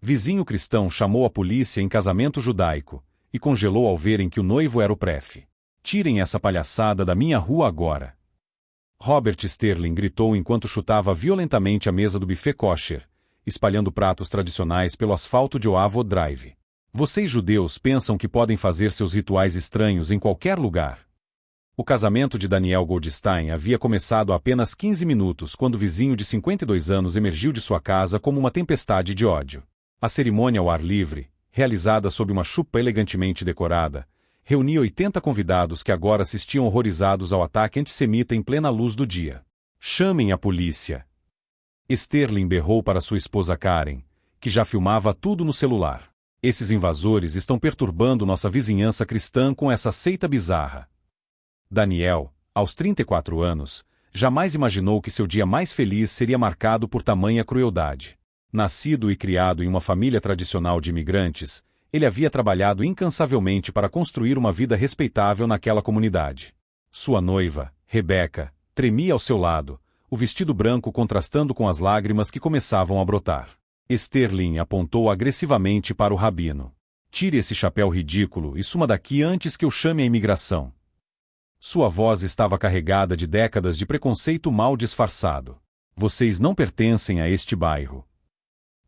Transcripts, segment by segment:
Vizinho cristão chamou a polícia em casamento judaico e congelou ao verem que o noivo era o pref. Tirem essa palhaçada da minha rua agora. Robert Sterling gritou enquanto chutava violentamente a mesa do buffet kosher, espalhando pratos tradicionais pelo asfalto de Oavo Drive. Vocês judeus pensam que podem fazer seus rituais estranhos em qualquer lugar. O casamento de Daniel Goldstein havia começado há apenas 15 minutos quando o vizinho de 52 anos emergiu de sua casa como uma tempestade de ódio. A cerimônia ao ar livre, realizada sob uma chupa elegantemente decorada, reunia 80 convidados que agora assistiam horrorizados ao ataque antissemita em plena luz do dia. Chamem a polícia! Sterling berrou para sua esposa Karen, que já filmava tudo no celular. Esses invasores estão perturbando nossa vizinhança cristã com essa seita bizarra. Daniel, aos 34 anos, jamais imaginou que seu dia mais feliz seria marcado por tamanha crueldade. Nascido e criado em uma família tradicional de imigrantes, ele havia trabalhado incansavelmente para construir uma vida respeitável naquela comunidade. Sua noiva, Rebecca, tremia ao seu lado, o vestido branco contrastando com as lágrimas que começavam a brotar. Sterling apontou agressivamente para o rabino. Tire esse chapéu ridículo e suma daqui antes que eu chame a imigração. Sua voz estava carregada de décadas de preconceito mal disfarçado. Vocês não pertencem a este bairro.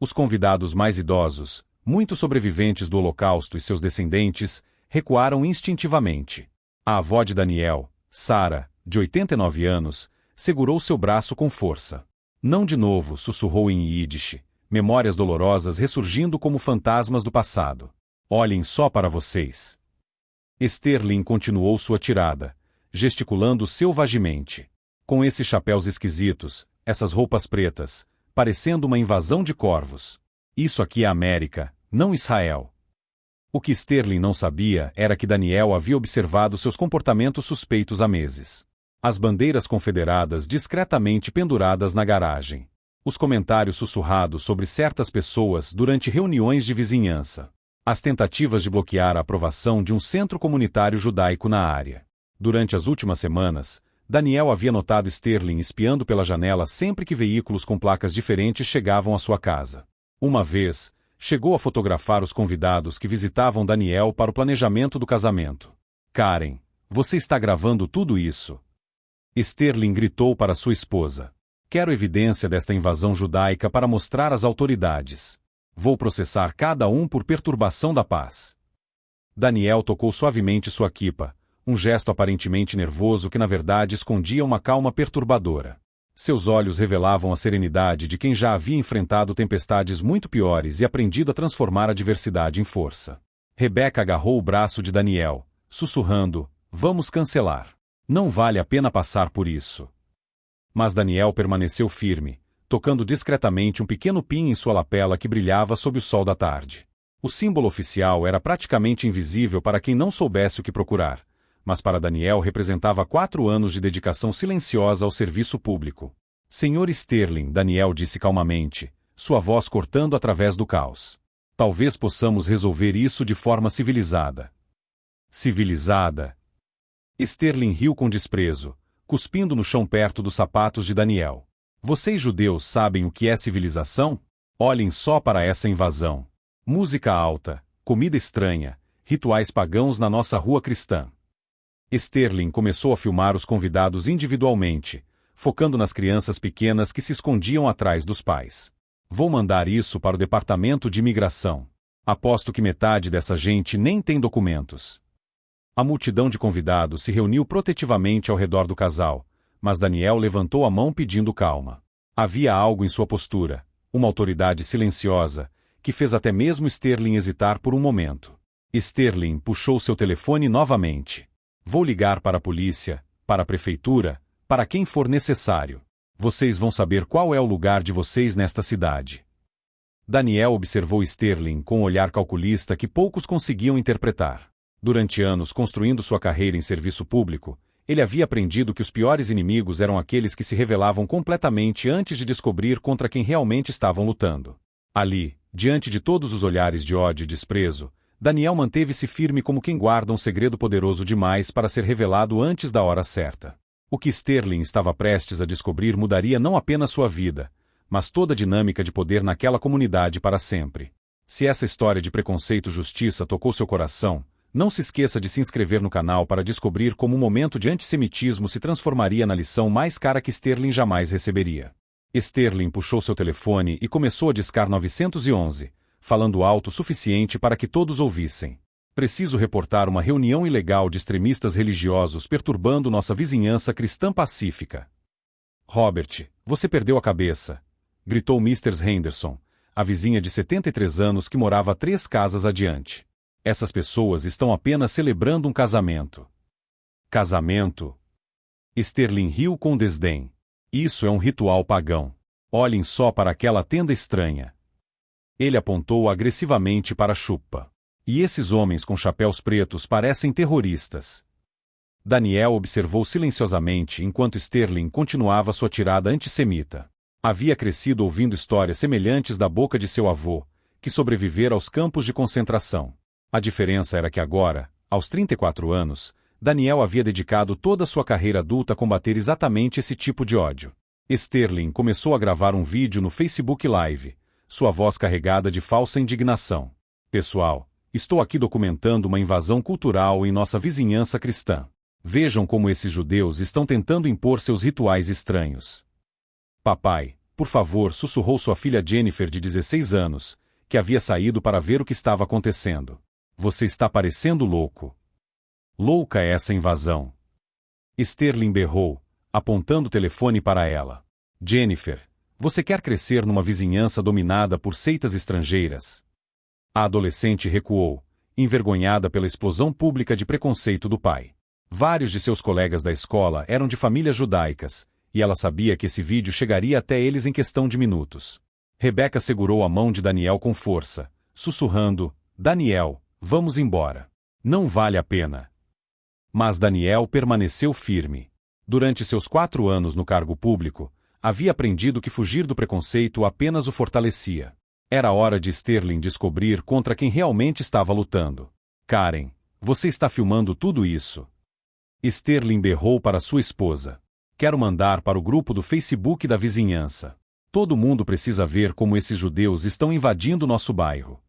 Os convidados mais idosos, muitos sobreviventes do Holocausto e seus descendentes, recuaram instintivamente. A avó de Daniel, Sarah, de 89 anos, segurou seu braço com força. Não de novo, sussurrou em Yiddish, memórias dolorosas ressurgindo como fantasmas do passado. Olhem só para vocês. Sterling continuou sua tirada, gesticulando selvagemente. Com esses chapéus esquisitos, essas roupas pretas, parecendo uma invasão de corvos. Isso aqui é América, não Israel. O que Sterling não sabia era que Daniel havia observado seus comportamentos suspeitos há meses. As bandeiras confederadas discretamente penduradas na garagem. Os comentários sussurrados sobre certas pessoas durante reuniões de vizinhança. As tentativas de bloquear a aprovação de um centro comunitário judaico na área. Durante as últimas semanas, Daniel havia notado Sterling espiando pela janela sempre que veículos com placas diferentes chegavam à sua casa. Uma vez, chegou a fotografar os convidados que visitavam Daniel para o planejamento do casamento. Karen, você está gravando tudo isso? Sterling gritou para sua esposa. Quero evidência desta invasão judaica para mostrar às autoridades. Vou processar cada um por perturbação da paz. Daniel tocou suavemente sua quipa, um gesto aparentemente nervoso que na verdade escondia uma calma perturbadora. Seus olhos revelavam a serenidade de quem já havia enfrentado tempestades muito piores e aprendido a transformar a adversidade em força. Rebecca agarrou o braço de Daniel, sussurrando, vamos cancelar. Não vale a pena passar por isso. Mas Daniel permaneceu firme, tocando discretamente um pequeno pin em sua lapela que brilhava sob o sol da tarde. O símbolo oficial era praticamente invisível para quem não soubesse o que procurar, mas para Daniel representava 4 anos de dedicação silenciosa ao serviço público. Senhor Sterling, Daniel disse calmamente, sua voz cortando através do caos. Talvez possamos resolver isso de forma civilizada. Civilizada? Sterling riu com desprezo, cuspindo no chão perto dos sapatos de Daniel. Vocês judeus sabem o que é civilização? Olhem só para essa invasão. Música alta, comida estranha, rituais pagãos na nossa rua cristã. Sterling começou a filmar os convidados individualmente, focando nas crianças pequenas que se escondiam atrás dos pais. Vou mandar isso para o departamento de imigração. Aposto que metade dessa gente nem tem documentos. A multidão de convidados se reuniu protetivamente ao redor do casal, mas Daniel levantou a mão pedindo calma. Havia algo em sua postura, uma autoridade silenciosa, que fez até mesmo Sterling hesitar por um momento. Sterling puxou seu telefone novamente. Vou ligar para a polícia, para a prefeitura, para quem for necessário. Vocês vão saber qual é o lugar de vocês nesta cidade. Daniel observou Sterling com um olhar calculista que poucos conseguiam interpretar. Durante anos construindo sua carreira em serviço público, ele havia aprendido que os piores inimigos eram aqueles que se revelavam completamente antes de descobrir contra quem realmente estavam lutando. Ali, diante de todos os olhares de ódio e desprezo, Daniel manteve-se firme como quem guarda um segredo poderoso demais para ser revelado antes da hora certa. O que Sterling estava prestes a descobrir mudaria não apenas sua vida, mas toda a dinâmica de poder naquela comunidade para sempre. Se essa história de preconceito e justiça tocou seu coração, não se esqueça de se inscrever no canal para descobrir como um momento de antissemitismo se transformaria na lição mais cara que Sterling jamais receberia. Sterling puxou seu telefone e começou a discar 911, falando alto o suficiente para que todos ouvissem. Preciso reportar uma reunião ilegal de extremistas religiosos perturbando nossa vizinhança cristã pacífica. Robert, você perdeu a cabeça, gritou Mr. Henderson, a vizinha de 73 anos que morava 3 casas adiante. Essas pessoas estão apenas celebrando um casamento. Casamento? Sterling riu com desdém. Isso é um ritual pagão. Olhem só para aquela tenda estranha. Ele apontou agressivamente para a chupa. E esses homens com chapéus pretos parecem terroristas. Daniel observou silenciosamente enquanto Sterling continuava sua tirada antissemita. Havia crescido ouvindo histórias semelhantes da boca de seu avô, que sobrevivera aos campos de concentração. A diferença era que agora, aos 34 anos, Daniel havia dedicado toda a sua carreira adulta a combater exatamente esse tipo de ódio. Sterling começou a gravar um vídeo no Facebook Live, sua voz carregada de falsa indignação. Pessoal, estou aqui documentando uma invasão cultural em nossa vizinhança cristã. Vejam como esses judeus estão tentando impor seus rituais estranhos. Papai, por favor, sussurrou sua filha Jennifer de 16 anos, que havia saído para ver o que estava acontecendo. Você está parecendo louco. Louca é essa invasão. Sterling berrou, apontando o telefone para ela. Jennifer, você quer crescer numa vizinhança dominada por seitas estrangeiras? A adolescente recuou, envergonhada pela explosão pública de preconceito do pai. Vários de seus colegas da escola eram de famílias judaicas, e ela sabia que esse vídeo chegaria até eles em questão de minutos. Rebecca segurou a mão de Daniel com força, sussurrando, Daniel, vamos embora. Não vale a pena. Mas Daniel permaneceu firme. Durante seus 4 anos no cargo público, havia aprendido que fugir do preconceito apenas o fortalecia. Era hora de Sterling descobrir contra quem realmente estava lutando. Karen, você está filmando tudo isso. Sterling berrou para sua esposa. Quero mandar para o grupo do Facebook da vizinhança. Todo mundo precisa ver como esses judeus estão invadindo nosso bairro.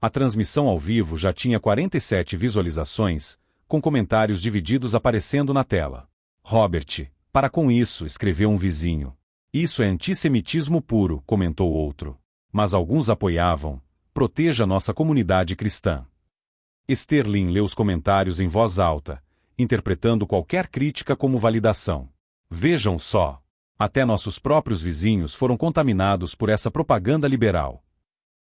A transmissão ao vivo já tinha 47 visualizações, com comentários divididos aparecendo na tela. Robert, para com isso, escreveu um vizinho. Isso é antissemitismo puro, comentou outro. Mas alguns apoiavam. Proteja nossa comunidade cristã. Sterling leu os comentários em voz alta, interpretando qualquer crítica como validação. Vejam só. Até nossos próprios vizinhos foram contaminados por essa propaganda liberal.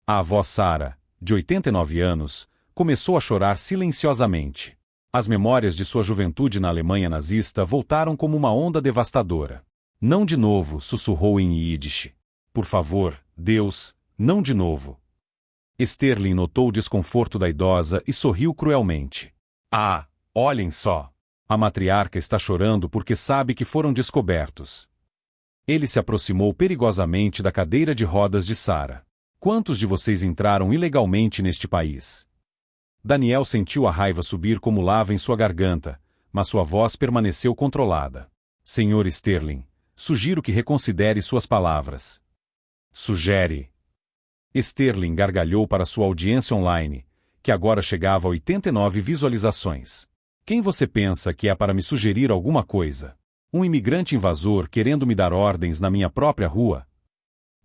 A avó Sarah, de 89 anos, começou a chorar silenciosamente. As memórias de sua juventude na Alemanha nazista voltaram como uma onda devastadora. Não de novo, sussurrou em Yiddish. Por favor, Deus, não de novo. Sterling notou o desconforto da idosa e sorriu cruelmente. Ah, olhem só. A matriarca está chorando porque sabe que foram descobertos. Ele se aproximou perigosamente da cadeira de rodas de Sarah. Quantos de vocês entraram ilegalmente neste país? Daniel sentiu a raiva subir como lava em sua garganta, mas sua voz permaneceu controlada. Senhor Sterling, sugiro que reconsidere suas palavras. Sugere. Sterling gargalhou para sua audiência online, que agora chegava a 89 visualizações. Quem você pensa que é para me sugerir alguma coisa? Um imigrante invasor querendo me dar ordens na minha própria rua?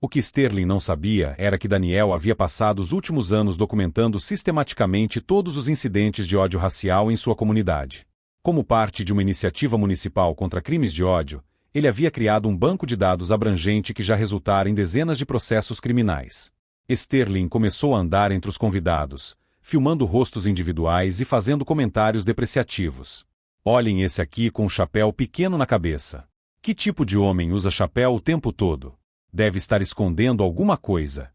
O que Sterling não sabia era que Daniel havia passado os últimos anos documentando sistematicamente todos os incidentes de ódio racial em sua comunidade. Como parte de uma iniciativa municipal contra crimes de ódio, ele havia criado um banco de dados abrangente que já resultara em dezenas de processos criminais. Sterling começou a andar entre os convidados, filmando rostos individuais e fazendo comentários depreciativos. Olhem esse aqui com um chapéu pequeno na cabeça. Que tipo de homem usa chapéu o tempo todo? Deve estar escondendo alguma coisa.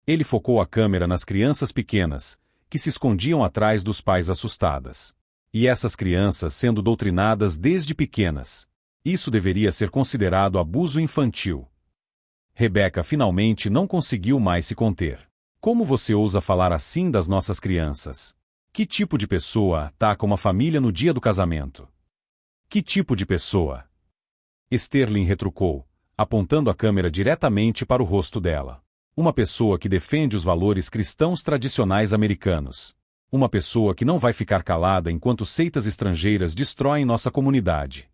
Ele focou a câmera nas crianças pequenas, que se escondiam atrás dos pais assustadas. E essas crianças sendo doutrinadas desde pequenas. Isso deveria ser considerado abuso infantil. Rebecca finalmente não conseguiu mais se conter. Como você ousa falar assim das nossas crianças? Que tipo de pessoa ataca uma família no dia do casamento? Que tipo de pessoa? Sterling retrucou, apontando a câmera diretamente para o rosto dela. Uma pessoa que defende os valores cristãos tradicionais americanos. Uma pessoa que não vai ficar calada enquanto seitas estrangeiras destroem nossa comunidade.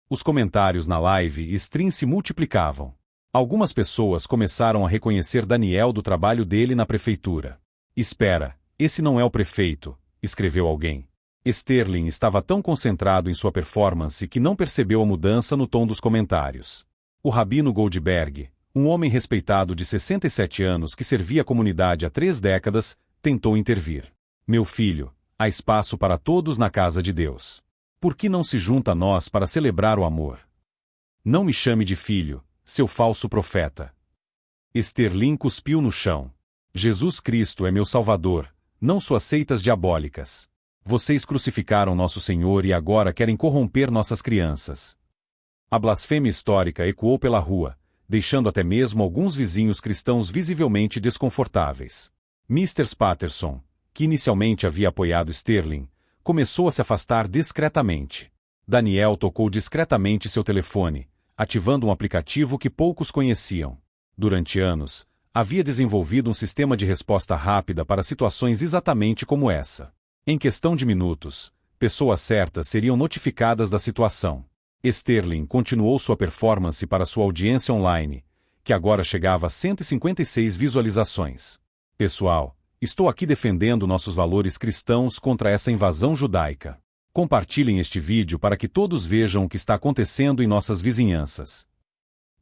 Os comentários na live stream se multiplicavam. Algumas pessoas começaram a reconhecer Daniel do trabalho dele na prefeitura. Espera, esse não é o prefeito, escreveu alguém. Sterling estava tão concentrado em sua performance que não percebeu a mudança no tom dos comentários. O rabino Goldberg, um homem respeitado de 67 anos que servia a comunidade há 3 décadas, tentou intervir. Meu filho, há espaço para todos na casa de Deus. Por que não se junta a nós para celebrar o amor? Não me chame de filho, seu falso profeta. Sterling cuspiu no chão. Jesus Cristo é meu Salvador, não suas seitas diabólicas. Vocês crucificaram nosso Senhor e agora querem corromper nossas crianças. A blasfêmia histórica ecoou pela rua, deixando até mesmo alguns vizinhos cristãos visivelmente desconfortáveis. Mr. Patterson, que inicialmente havia apoiado Sterling, começou a se afastar discretamente. Daniel tocou discretamente seu telefone, ativando um aplicativo que poucos conheciam. Durante anos, havia desenvolvido um sistema de resposta rápida para situações exatamente como essa. Em questão de minutos, pessoas certas seriam notificadas da situação. Sterling continuou sua performance para sua audiência online, que agora chegava a 156 visualizações. Pessoal, estou aqui defendendo nossos valores cristãos contra essa invasão judaica. Compartilhem este vídeo para que todos vejam o que está acontecendo em nossas vizinhanças.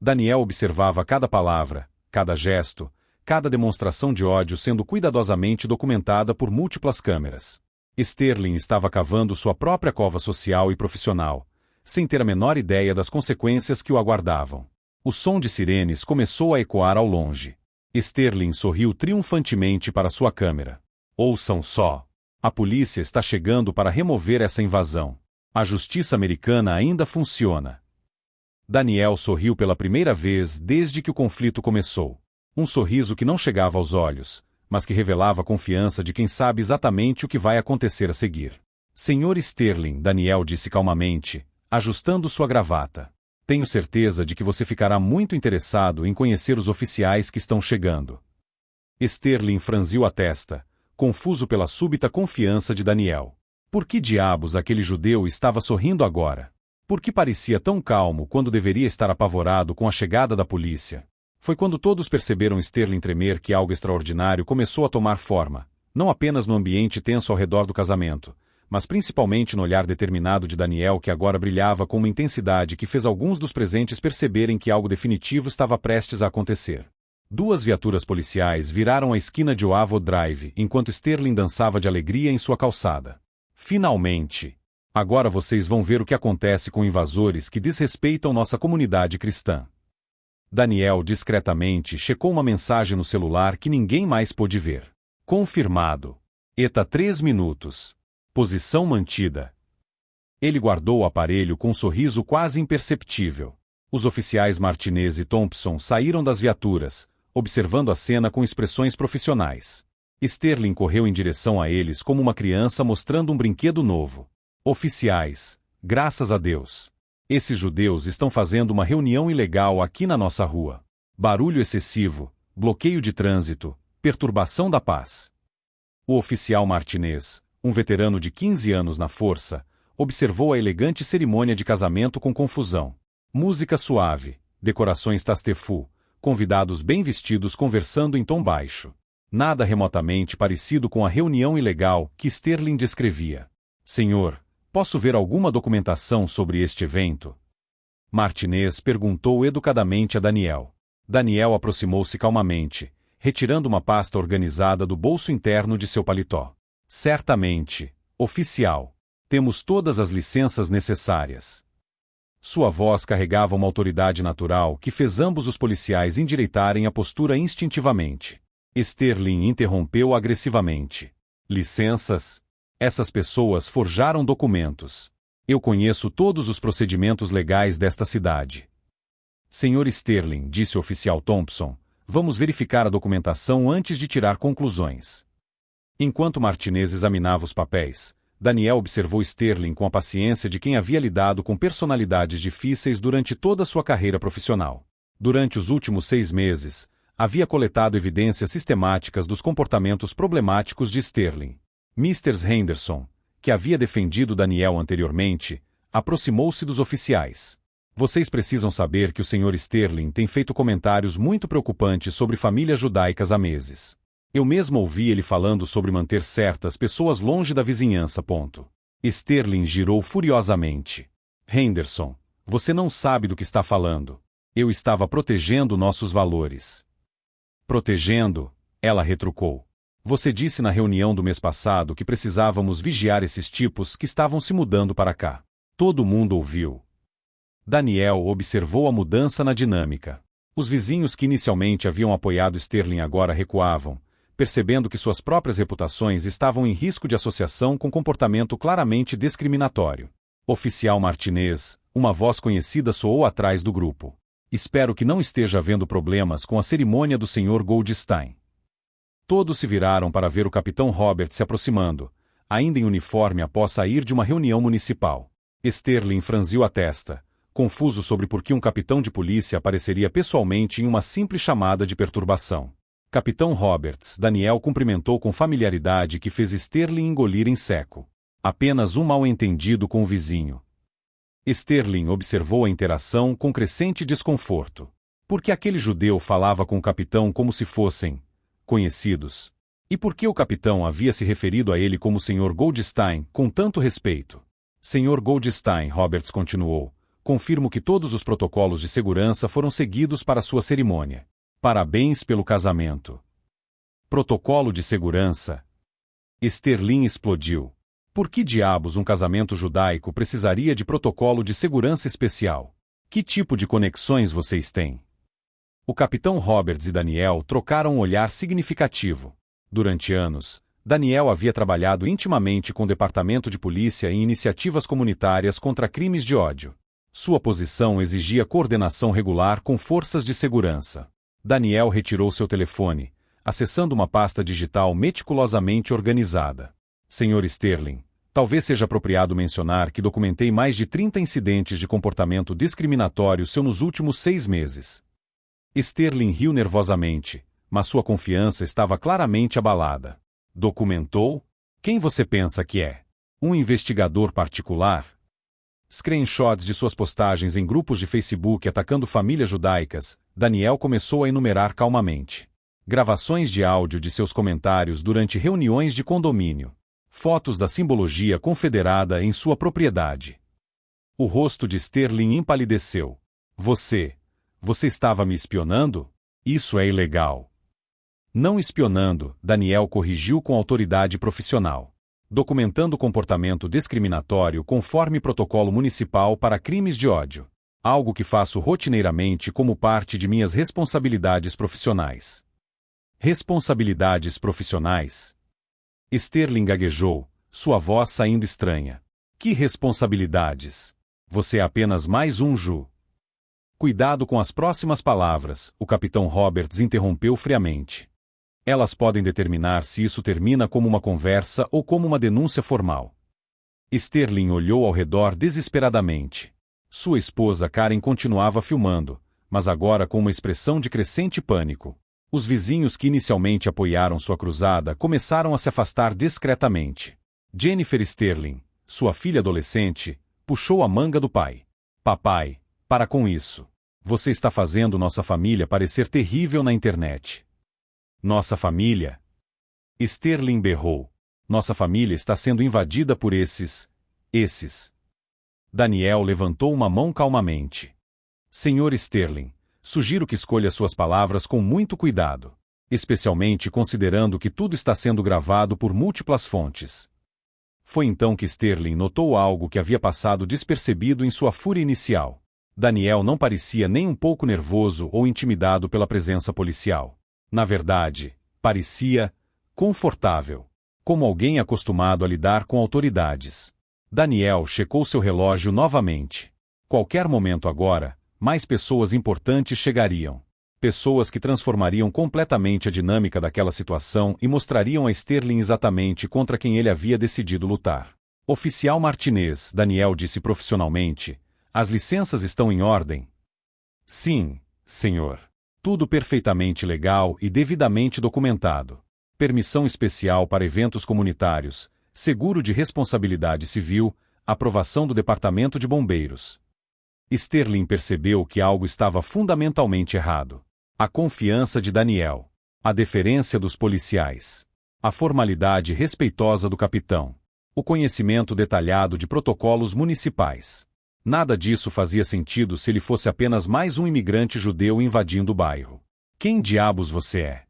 Daniel observava cada palavra, cada gesto, cada demonstração de ódio sendo cuidadosamente documentada por múltiplas câmeras. Sterling estava cavando sua própria cova social e profissional, sem ter a menor ideia das consequências que o aguardavam. O som de sirenes começou a ecoar ao longe. Sterling sorriu triunfantemente para sua câmera. Ouçam só. A polícia está chegando para remover essa invasão. A justiça americana ainda funciona. Daniel sorriu pela primeira vez desde que o conflito começou. Um sorriso que não chegava aos olhos, mas que revelava a confiança de quem sabe exatamente o que vai acontecer a seguir. Senhor Sterling, Daniel disse calmamente, ajustando sua gravata. Tenho certeza de que você ficará muito interessado em conhecer os oficiais que estão chegando. Sterling franziu a testa, confuso pela súbita confiança de Daniel. Por que diabos aquele judeu estava sorrindo agora? Por que parecia tão calmo quando deveria estar apavorado com a chegada da polícia? Foi quando todos perceberam Sterling tremer que algo extraordinário começou a tomar forma, não apenas no ambiente tenso ao redor do casamento, mas principalmente no olhar determinado de Daniel que agora brilhava com uma intensidade que fez alguns dos presentes perceberem que algo definitivo estava prestes a acontecer. 2 viaturas policiais viraram a esquina de Oavo Drive enquanto Sterling dançava de alegria em sua calçada. Finalmente! Agora vocês vão ver o que acontece com invasores que desrespeitam nossa comunidade cristã. Daniel discretamente checou uma mensagem no celular que ninguém mais pôde ver. Confirmado. ETA 3 minutos. Posição mantida. Ele guardou o aparelho com um sorriso quase imperceptível. Os oficiais Martinez e Thompson saíram das viaturas, observando a cena com expressões profissionais. Sterling correu em direção a eles como uma criança mostrando um brinquedo novo. Oficiais, graças a Deus. Esses judeus estão fazendo uma reunião ilegal aqui na nossa rua. Barulho excessivo, bloqueio de trânsito, perturbação da paz. O oficial Martinez, um veterano de 15 anos na força, observou a elegante cerimônia de casamento com confusão. Música suave, decorações tastefu, convidados bem vestidos conversando em tom baixo. Nada remotamente parecido com a reunião ilegal que Sterling descrevia. Senhor, posso ver alguma documentação sobre este evento? Martinez perguntou educadamente a Daniel. Daniel aproximou-se calmamente, retirando uma pasta organizada do bolso interno de seu paletó. Certamente, oficial. Temos todas as licenças necessárias. Sua voz carregava uma autoridade natural que fez ambos os policiais endireitarem a postura instintivamente. Sterling interrompeu agressivamente. Licenças? Essas pessoas forjaram documentos. Eu conheço todos os procedimentos legais desta cidade. Senhor Sterling, disse o oficial Thompson, vamos verificar a documentação antes de tirar conclusões. Enquanto Martinez examinava os papéis, Daniel observou Sterling com a paciência de quem havia lidado com personalidades difíceis durante toda a sua carreira profissional. Durante os últimos 6 meses, havia coletado evidências sistemáticas dos comportamentos problemáticos de Sterling. Mr. Henderson, que havia defendido Daniel anteriormente, aproximou-se dos oficiais. Vocês precisam saber que o Sr. Sterling tem feito comentários muito preocupantes sobre famílias judaicas há meses. Eu mesmo ouvi ele falando sobre manter certas pessoas longe da vizinhança. Sterling girou furiosamente. Henderson, você não sabe do que está falando. Eu estava protegendo nossos valores. Protegendo? Ela retrucou. Você disse na reunião do mês passado que precisávamos vigiar esses tipos que estavam se mudando para cá. Todo mundo ouviu. Daniel observou a mudança na dinâmica. Os vizinhos que inicialmente haviam apoiado Sterling agora recuavam, percebendo que suas próprias reputações estavam em risco de associação com comportamento claramente discriminatório. Oficial Martinez, uma voz conhecida soou atrás do grupo. Espero que não esteja havendo problemas com a cerimônia do Sr. Goldstein. Todos se viraram para ver o capitão Robert se aproximando, ainda em uniforme após sair de uma reunião municipal. Sterling franziu a testa, confuso sobre por que um capitão de polícia apareceria pessoalmente em uma simples chamada de perturbação. Capitão Roberts, Daniel cumprimentou com familiaridade que fez Sterling engolir em seco. Apenas um mal-entendido com o vizinho. Sterling observou a interação com crescente desconforto. Por que aquele judeu falava com o capitão como se fossem conhecidos? E por que o capitão havia se referido a ele como Sr. Goldstein com tanto respeito? Sr. Goldstein, Roberts continuou, confirmo que todos os protocolos de segurança foram seguidos para sua cerimônia. Parabéns pelo casamento. Protocolo de segurança? Sterling explodiu. Por que diabos um casamento judaico precisaria de protocolo de segurança especial? Que tipo de conexões vocês têm? O capitão Roberts e Daniel trocaram um olhar significativo. Durante anos, Daniel havia trabalhado intimamente com o departamento de polícia em iniciativas comunitárias contra crimes de ódio. Sua posição exigia coordenação regular com forças de segurança. Daniel retirou seu telefone, acessando uma pasta digital meticulosamente organizada. Sr. Sterling, talvez seja apropriado mencionar que documentei mais de 30 incidentes de comportamento discriminatório nos últimos 6 meses. Sterling riu nervosamente, mas sua confiança estava claramente abalada. Documentou? Quem você pensa que é? Um investigador particular? Screenshots de suas postagens em grupos de Facebook atacando famílias judaicas, Daniel começou a enumerar calmamente. Gravações de áudio de seus comentários durante reuniões de condomínio. Fotos da simbologia confederada em sua propriedade. O rosto de Sterling empalideceu. Você estava me espionando? Isso é ilegal. Não espionando, Daniel corrigiu com autoridade profissional. Documentando comportamento discriminatório conforme protocolo municipal para crimes de ódio. Algo que faço rotineiramente como parte de minhas responsabilidades profissionais. Responsabilidades profissionais? Sterling gaguejou, sua voz saindo estranha. Que responsabilidades? Você é apenas mais um Ju. Cuidado com as próximas palavras, o capitão Roberts interrompeu friamente. Elas podem determinar se isso termina como uma conversa ou como uma denúncia formal. Sterling olhou ao redor desesperadamente. Sua esposa Karen continuava filmando, mas agora com uma expressão de crescente pânico. Os vizinhos que inicialmente apoiaram sua cruzada começaram a se afastar discretamente. Jennifer Sterling, sua filha adolescente, puxou a manga do pai. Papai, para com isso. Você está fazendo nossa família parecer terrível na internet. Nossa família? Sterling berrou. Nossa família está sendo invadida por esses. Daniel levantou uma mão calmamente. Sr. Sterling, sugiro que escolha suas palavras com muito cuidado, especialmente considerando que tudo está sendo gravado por múltiplas fontes. Foi então que Sterling notou algo que havia passado despercebido em sua fúria inicial. Daniel não parecia nem um pouco nervoso ou intimidado pela presença policial. Na verdade, parecia confortável, como alguém acostumado a lidar com autoridades. Daniel checou seu relógio novamente. Qualquer momento agora, mais pessoas importantes chegariam. Pessoas que transformariam completamente a dinâmica daquela situação e mostrariam a Sterling exatamente contra quem ele havia decidido lutar. Oficial Martinez, Daniel disse profissionalmente, as licenças estão em ordem? Sim, senhor. Tudo perfeitamente legal e devidamente documentado. Permissão especial para eventos comunitários, seguro de responsabilidade civil, aprovação do Departamento de Bombeiros. Sterling percebeu que algo estava fundamentalmente errado. A confiança de Daniel. A deferência dos policiais. A formalidade respeitosa do capitão. O conhecimento detalhado de protocolos municipais. Nada disso fazia sentido se ele fosse apenas mais um imigrante judeu invadindo o bairro. Quem diabos você é?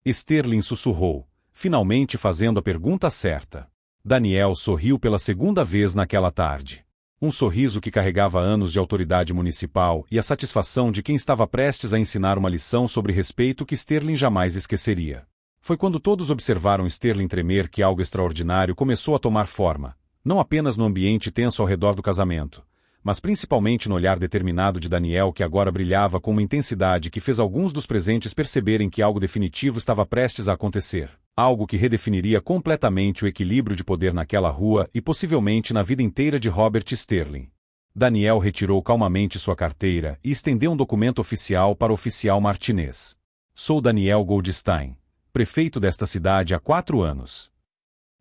Sterling sussurrou, finalmente fazendo a pergunta certa. Daniel sorriu pela segunda vez naquela tarde. Um sorriso que carregava anos de autoridade municipal e a satisfação de quem estava prestes a ensinar uma lição sobre respeito que Sterling jamais esqueceria. Foi quando todos observaram Sterling tremer que algo extraordinário começou a tomar forma, não apenas no ambiente tenso ao redor do casamento, mas principalmente no olhar determinado de Daniel que agora brilhava com uma intensidade que fez alguns dos presentes perceberem que algo definitivo estava prestes a acontecer. Algo que redefiniria completamente o equilíbrio de poder naquela rua e possivelmente na vida inteira de Robert Sterling. Daniel retirou calmamente sua carteira e estendeu um documento oficial para o oficial Martinez. Sou Daniel Goldstein, prefeito desta cidade há 4 anos.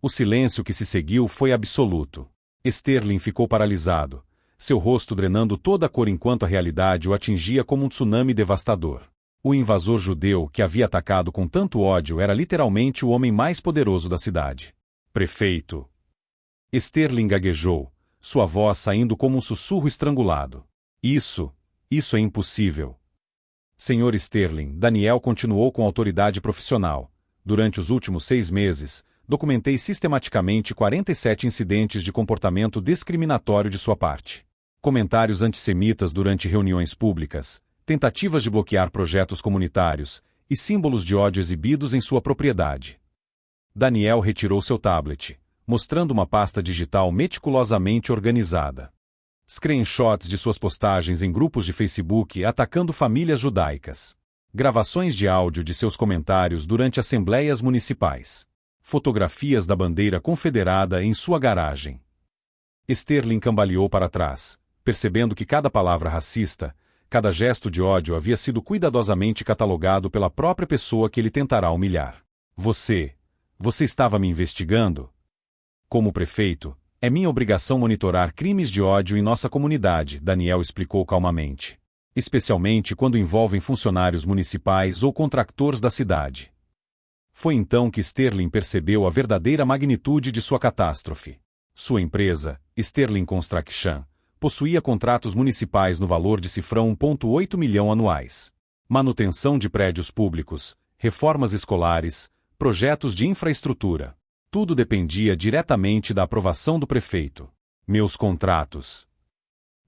O silêncio que se seguiu foi absoluto. Sterling ficou paralisado, seu rosto drenando toda a cor enquanto a realidade o atingia como um tsunami devastador. O invasor judeu que havia atacado com tanto ódio era literalmente o homem mais poderoso da cidade. Prefeito. Sterling gaguejou, sua voz saindo como um sussurro estrangulado. Isso é impossível. Senhor Sterling, Daniel continuou com autoridade profissional. Durante os últimos 6 meses, documentei sistematicamente 47 incidentes de comportamento discriminatório de sua parte. Comentários antissemitas durante reuniões públicas, tentativas de bloquear projetos comunitários e símbolos de ódio exibidos em sua propriedade. Daniel retirou seu tablet, mostrando uma pasta digital meticulosamente organizada. Screenshots de suas postagens em grupos de Facebook atacando famílias judaicas. Gravações de áudio de seus comentários durante assembleias municipais. Fotografias da bandeira confederada em sua garagem. Sterling cambaleou para trás, percebendo que cada palavra racista, cada gesto de ódio havia sido cuidadosamente catalogado pela própria pessoa que ele tentará humilhar. Você estava me investigando? Como prefeito, é minha obrigação monitorar crimes de ódio em nossa comunidade, Daniel explicou calmamente. Especialmente quando envolvem funcionários municipais ou contractores da cidade. Foi então que Sterling percebeu a verdadeira magnitude de sua catástrofe. Sua empresa, Sterling Construction, possuía contratos municipais no valor de cifrão 1,8 milhão anuais. Manutenção de prédios públicos, reformas escolares, projetos de infraestrutura. Tudo dependia diretamente da aprovação do prefeito. Meus contratos.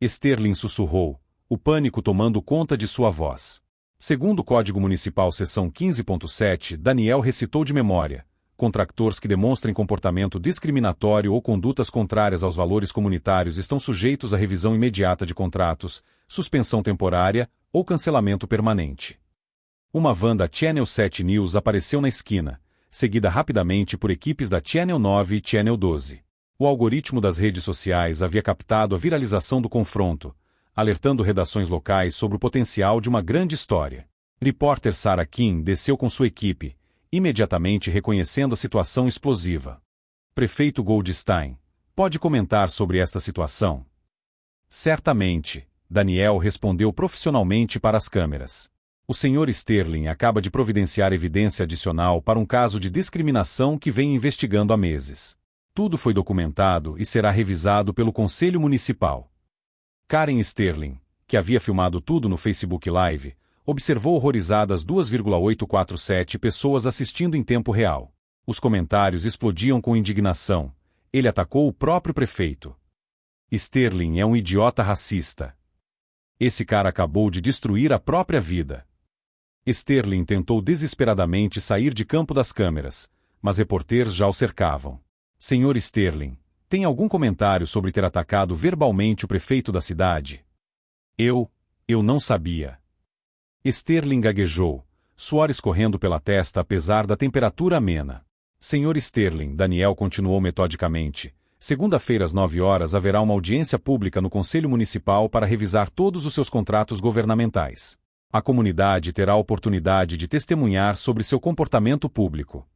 Sterling sussurrou, o pânico tomando conta de sua voz. Segundo o Código Municipal seção 15.7, Daniel recitou de memória. Contractores que demonstrem comportamento discriminatório ou condutas contrárias aos valores comunitários estão sujeitos à revisão imediata de contratos, suspensão temporária ou cancelamento permanente. Uma van da Channel 7 News apareceu na esquina, seguida rapidamente por equipes da Channel 9 e Channel 12. O algoritmo das redes sociais havia captado a viralização do confronto, alertando redações locais sobre o potencial de uma grande história. Repórter Sarah Kim desceu com sua equipe, imediatamente reconhecendo a situação explosiva. Prefeito Goldstein, pode comentar sobre esta situação? Certamente, Daniel respondeu profissionalmente para as câmeras. O Sr. Sterling acaba de providenciar evidência adicional para um caso de discriminação que vem investigando há meses. Tudo foi documentado e será revisado pelo Conselho Municipal. Karen Sterling, que havia filmado tudo no Facebook Live, observou horrorizada as 2,847 pessoas assistindo em tempo real. Os comentários explodiam com indignação. Ele atacou o próprio prefeito. Sterling é um idiota racista. Esse cara acabou de destruir a própria vida. Sterling tentou desesperadamente sair de campo das câmeras, mas repórteres já o cercavam. Sr. Sterling, tem algum comentário sobre ter atacado verbalmente o prefeito da cidade? Eu não sabia. Sterling gaguejou, suor escorrendo pela testa apesar da temperatura amena. Sr. Sterling, Daniel continuou metodicamente, segunda-feira às 9 horas haverá uma audiência pública no Conselho Municipal para revisar todos os seus contratos governamentais. A comunidade terá a oportunidade de testemunhar sobre seu comportamento público.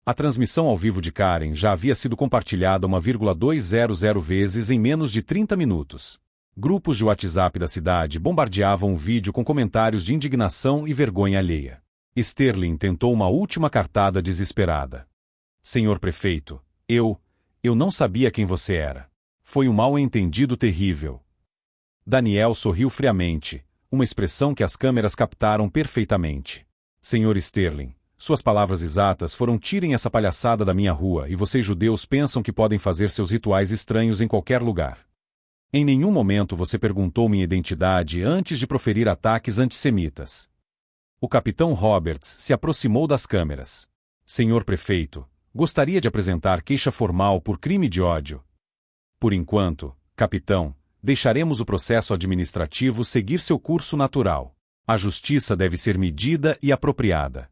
A transmissão ao vivo de Karen já havia sido compartilhada 1,200 vezes em menos de 30 minutos. Grupos de WhatsApp da cidade bombardeavam o vídeo com comentários de indignação e vergonha alheia. Sterling tentou uma última cartada desesperada. Senhor prefeito, eu não sabia quem você era. Foi um mal-entendido terrível. Daniel sorriu friamente, uma expressão que as câmeras captaram perfeitamente. Senhor Sterling, suas palavras exatas foram: tirem essa palhaçada da minha rua, e vocês judeus pensam que podem fazer seus rituais estranhos em qualquer lugar. Em nenhum momento você perguntou minha identidade antes de proferir ataques antissemitas. O capitão Roberts se aproximou das câmeras. Senhor prefeito, gostaria de apresentar queixa formal por crime de ódio. Por enquanto, capitão, deixaremos o processo administrativo seguir seu curso natural. A justiça deve ser medida e apropriada.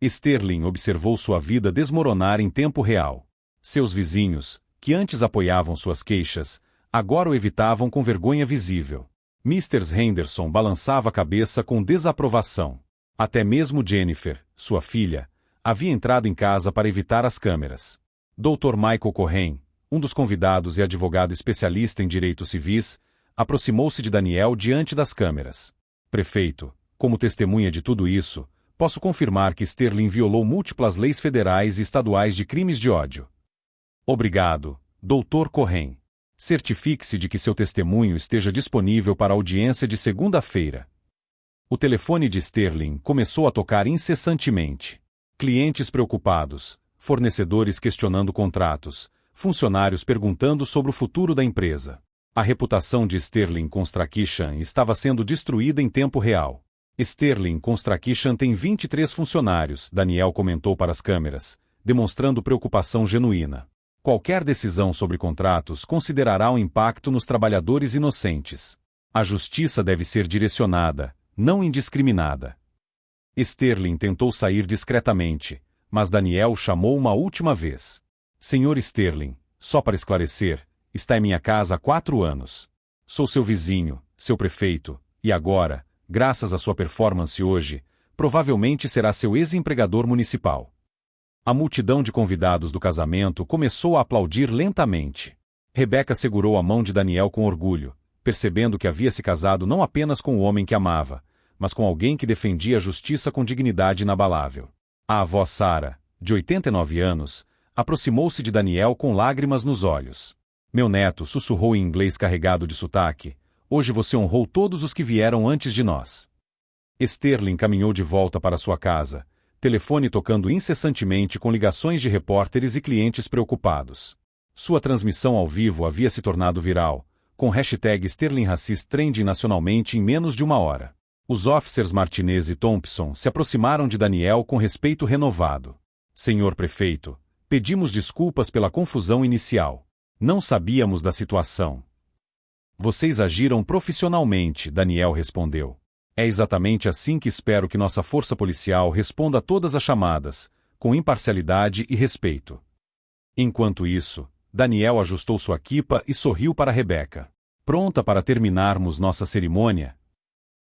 Sterling observou sua vida desmoronar em tempo real. Seus vizinhos, que antes apoiavam suas queixas, agora o evitavam com vergonha visível. Mr. Henderson balançava a cabeça com desaprovação. Até mesmo Jennifer, sua filha, havia entrado em casa para evitar as câmeras. Dr. Michael Cohen, um dos convidados e advogado especialista em direitos civis, aproximou-se de Daniel diante das câmeras. Prefeito, como testemunha de tudo isso, posso confirmar que Sterling violou múltiplas leis federais e estaduais de crimes de ódio. Obrigado, Dr. Cohen. Certifique-se de que seu testemunho esteja disponível para audiência de segunda-feira. O telefone de Sterling começou a tocar incessantemente. Clientes preocupados, fornecedores questionando contratos, funcionários perguntando sobre o futuro da empresa. A reputação de Sterling Construction estava sendo destruída em tempo real. Sterling Construction tem 23 funcionários, Daniel comentou para as câmeras, demonstrando preocupação genuína. Qualquer decisão sobre contratos considerará o impacto nos trabalhadores inocentes. A justiça deve ser direcionada, não indiscriminada. Sterling tentou sair discretamente, mas Daniel o chamou uma última vez. Senhor Sterling, só para esclarecer, está em minha casa há 4 anos. Sou seu vizinho, seu prefeito, e agora, graças à sua performance hoje, provavelmente será seu ex-empregador municipal. A multidão de convidados do casamento começou a aplaudir lentamente. Rebecca segurou a mão de Daniel com orgulho, percebendo que havia se casado não apenas com o homem que amava, mas com alguém que defendia a justiça com dignidade inabalável. A avó Sarah, de 89 anos, aproximou-se de Daniel com lágrimas nos olhos. Meu neto, sussurrou em inglês carregado de sotaque, hoje você honrou todos os que vieram antes de nós. Sterling caminhou de volta para sua casa, telefone tocando incessantemente com ligações de repórteres e clientes preocupados. Sua transmissão ao vivo havia se tornado viral, com hashtag Sterling Racist trending nacionalmente em menos de 1 hora. Os officers Martinez e Thompson se aproximaram de Daniel com respeito renovado. Senhor prefeito, pedimos desculpas pela confusão inicial. Não sabíamos da situação. Vocês agiram profissionalmente, Daniel respondeu. É exatamente assim que espero que nossa força policial responda a todas as chamadas, com imparcialidade e respeito. Enquanto isso, Daniel ajustou sua quipa e sorriu para Rebecca. Pronta para terminarmos nossa cerimônia?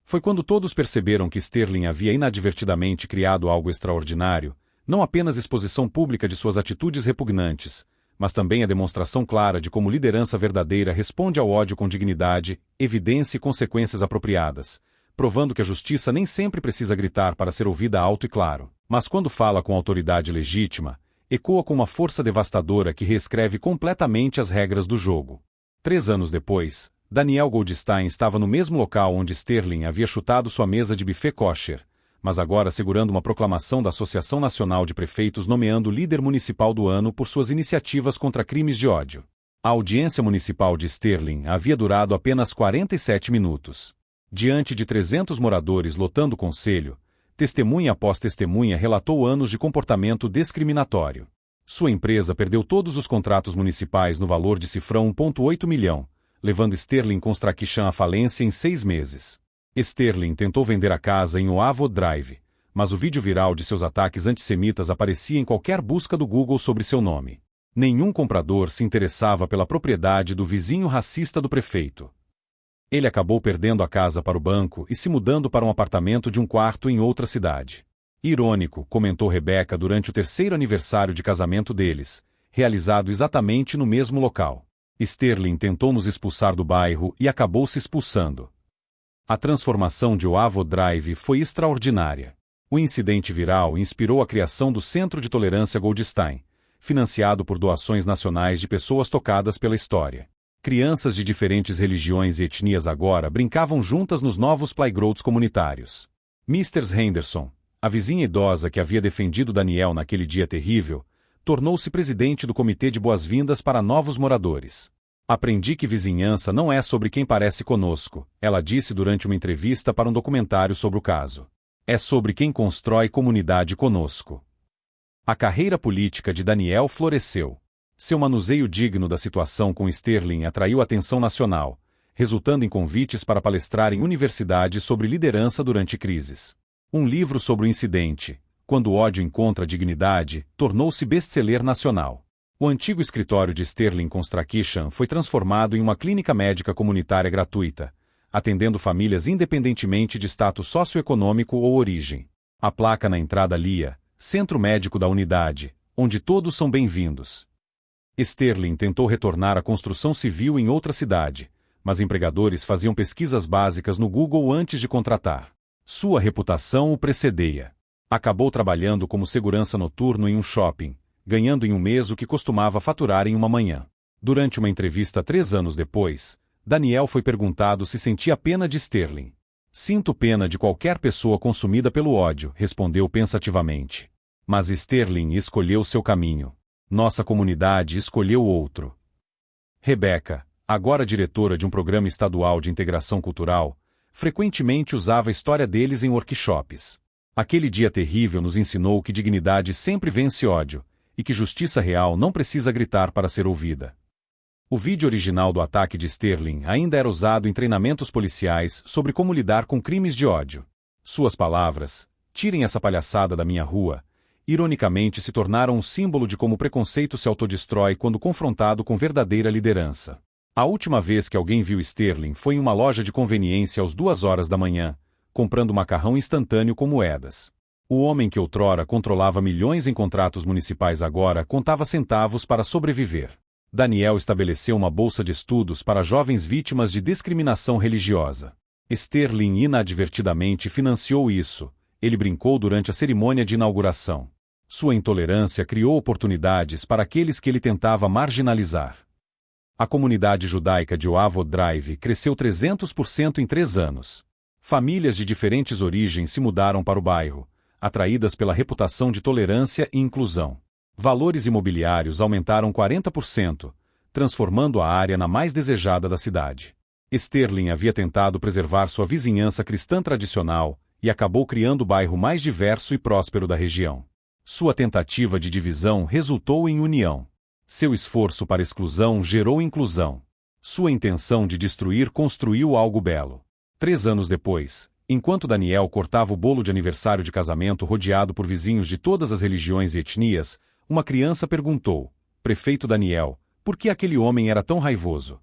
Foi quando todos perceberam que Sterling havia inadvertidamente criado algo extraordinário, não apenas exposição pública de suas atitudes repugnantes, mas também a demonstração clara de como liderança verdadeira responde ao ódio com dignidade, evidência e consequências apropriadas, provando que a justiça nem sempre precisa gritar para ser ouvida alto e claro, mas quando fala com autoridade legítima, ecoa com uma força devastadora que reescreve completamente as regras do jogo. 3 anos depois, Daniel Goldstein estava no mesmo local onde Sterling havia chutado sua mesa de buffet kosher, mas agora segurando uma proclamação da Associação Nacional de Prefeitos nomeando o líder municipal do ano por suas iniciativas contra crimes de ódio. A audiência municipal de Sterling havia durado apenas 47 minutos. Diante de 300 moradores lotando o conselho, testemunha após testemunha relatou anos de comportamento discriminatório. Sua empresa perdeu todos os contratos municipais no valor de cifrão 1,8 milhão, levando Sterling Construction à falência em 6 meses. Sterling tentou vender a casa em Oakwood Drive, mas o vídeo viral de seus ataques antissemitas aparecia em qualquer busca do Google sobre seu nome. Nenhum comprador se interessava pela propriedade do vizinho racista do prefeito. Ele acabou perdendo a casa para o banco e se mudando para um apartamento de um quarto em outra cidade. Irônico, comentou Rebecca durante o 3º aniversário de casamento deles, realizado exatamente no mesmo local. Sterling tentou nos expulsar do bairro e acabou se expulsando. A transformação de Oavo Drive foi extraordinária. O incidente viral inspirou a criação do Centro de Tolerância Goldstein, financiado por doações nacionais de pessoas tocadas pela história. Crianças de diferentes religiões e etnias agora brincavam juntas nos novos playgrounds comunitários. Mrs. Henderson, a vizinha idosa que havia defendido Daniel naquele dia terrível, tornou-se presidente do Comitê de Boas-Vindas para novos moradores. Aprendi que vizinhança não é sobre quem parece conosco, ela disse durante uma entrevista para um documentário sobre o caso. É sobre quem constrói comunidade conosco. A carreira política de Daniel floresceu. Seu manuseio digno da situação com Sterling atraiu atenção nacional, resultando em convites para palestrar em universidades sobre liderança durante crises. Um livro sobre o incidente, Quando o ódio encontra dignidade, tornou-se best-seller nacional. O antigo escritório de Sterling Construction foi transformado em uma clínica médica comunitária gratuita, atendendo famílias independentemente de status socioeconômico ou origem. A placa na entrada lia, Centro Médico da Unidade, onde todos são bem-vindos. Sterling tentou retornar à construção civil em outra cidade, mas empregadores faziam pesquisas básicas no Google antes de contratar. Sua reputação o precedia. Acabou trabalhando como segurança noturno em um shopping, ganhando em um mês o que costumava faturar em uma manhã. Durante uma entrevista 3 anos depois, Daniel foi perguntado se sentia pena de Sterling. Sinto pena de qualquer pessoa consumida pelo ódio, respondeu pensativamente. Mas Sterling escolheu seu caminho. Nossa comunidade escolheu outro. Rebecca, agora diretora de um programa estadual de integração cultural, frequentemente usava a história deles em workshops. Aquele dia terrível nos ensinou que dignidade sempre vence ódio, e que justiça real não precisa gritar para ser ouvida. O vídeo original do ataque de Sterling ainda era usado em treinamentos policiais sobre como lidar com crimes de ódio. Suas palavras, "Tirem essa palhaçada da minha rua", ironicamente se tornaram um símbolo de como o preconceito se autodestrói quando confrontado com verdadeira liderança. A última vez que alguém viu Sterling foi em uma loja de conveniência às 2 horas da manhã, comprando macarrão instantâneo com moedas. O homem que outrora controlava milhões em contratos municipais agora contava centavos para sobreviver. Daniel estabeleceu uma bolsa de estudos para jovens vítimas de discriminação religiosa. Sterling inadvertidamente financiou isso. Ele brincou durante a cerimônia de inauguração. Sua intolerância criou oportunidades para aqueles que ele tentava marginalizar. A comunidade judaica de Oavo Drive cresceu 300% em 3 anos. Famílias de diferentes origens se mudaram para o bairro, atraídas pela reputação de tolerância e inclusão. Valores imobiliários aumentaram 40%, transformando a área na mais desejada da cidade. Sterling havia tentado preservar sua vizinhança cristã tradicional e acabou criando o bairro mais diverso e próspero da região. Sua tentativa de divisão resultou em união. Seu esforço para exclusão gerou inclusão. Sua intenção de destruir construiu algo belo. 3 anos depois, enquanto Daniel cortava o bolo de aniversário de casamento rodeado por vizinhos de todas as religiões e etnias, uma criança perguntou, "Prefeito Daniel, por que aquele homem era tão raivoso?"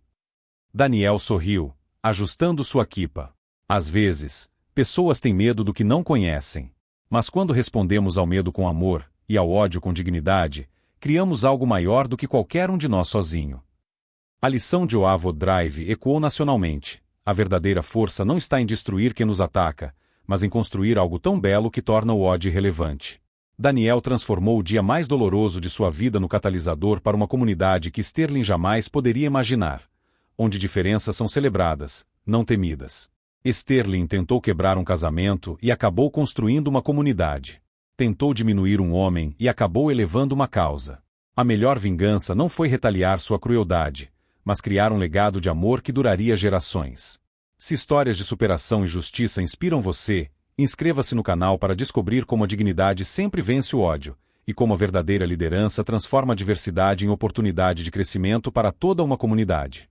Daniel sorriu, ajustando sua quipa. Às vezes, pessoas têm medo do que não conhecem. Mas quando respondemos ao medo com amor, e ao ódio com dignidade, criamos algo maior do que qualquer um de nós sozinho. A lição de Oavo Drive ecoou nacionalmente. A verdadeira força não está em destruir quem nos ataca, mas em construir algo tão belo que torna o ódio irrelevante. Daniel transformou o dia mais doloroso de sua vida no catalisador para uma comunidade que Sterling jamais poderia imaginar, onde diferenças são celebradas, não temidas. Sterling tentou quebrar um casamento e acabou construindo uma comunidade. Tentou diminuir um homem e acabou elevando uma causa. A melhor vingança não foi retaliar sua crueldade, mas criar um legado de amor que duraria gerações. Se histórias de superação e justiça inspiram você, inscreva-se no canal para descobrir como a dignidade sempre vence o ódio, e como a verdadeira liderança transforma a diversidade em oportunidade de crescimento para toda uma comunidade.